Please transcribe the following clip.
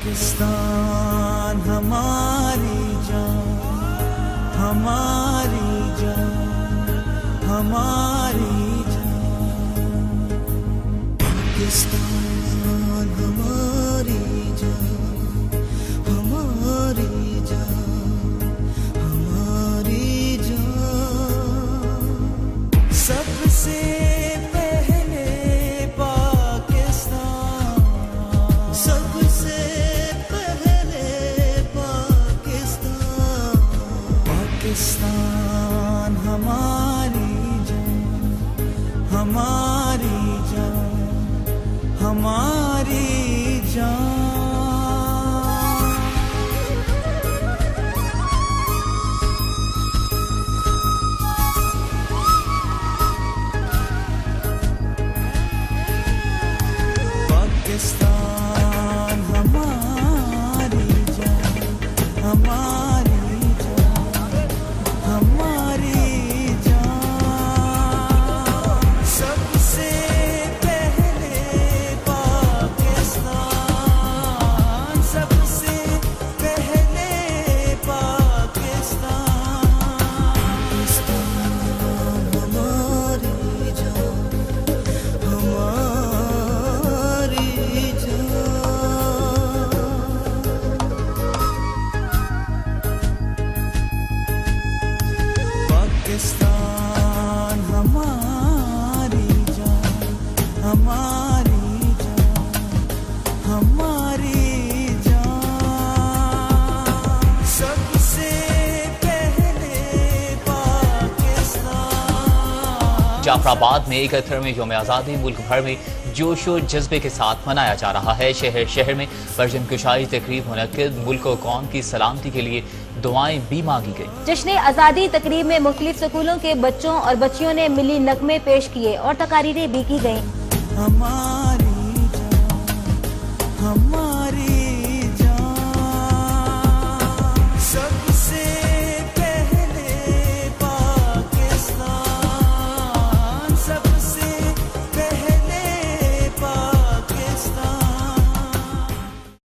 पाकिस्तान हमारी जान, हमारी जान, हमारी जान। पाकिस्तान हमारी जान, हमारी जान, हमारी जान। सबसे पहले पाकिस्तान, सबसे पहले पाकिस्तान। पाकिस्तान हमारी जान, हमारी जान, हमारी जान। पाकिस्तान हमारी जान, हमारी जान, हमारी जान। सबसे पहले पाकिस्तान, सबसे पहले पाकिस्तान। पाकिस्तान हमारी जान, हमारी जान। पाकिस्तान हमारी जान, हमारी जान, हमारी जान। सबसे पहले पाकिस्तान। जाफराबाद में 71वें यौम आज़ादी मुल्क भर में जोश और जज्बे के साथ मनाया जा रहा है। शहर शहर में परचम कुशाई तकरीब मुनक्किद, मुल्क और कौम की सलामती के लिए दुआएं भी मांगी गई। जश्न आज़ादी तकरीब में मुख्तलिफ स्कूलों के बच्चों और बच्चियों ने मिली नगमे पेश किए और तकारीरें भी की गयी। हमारी जान, हमारी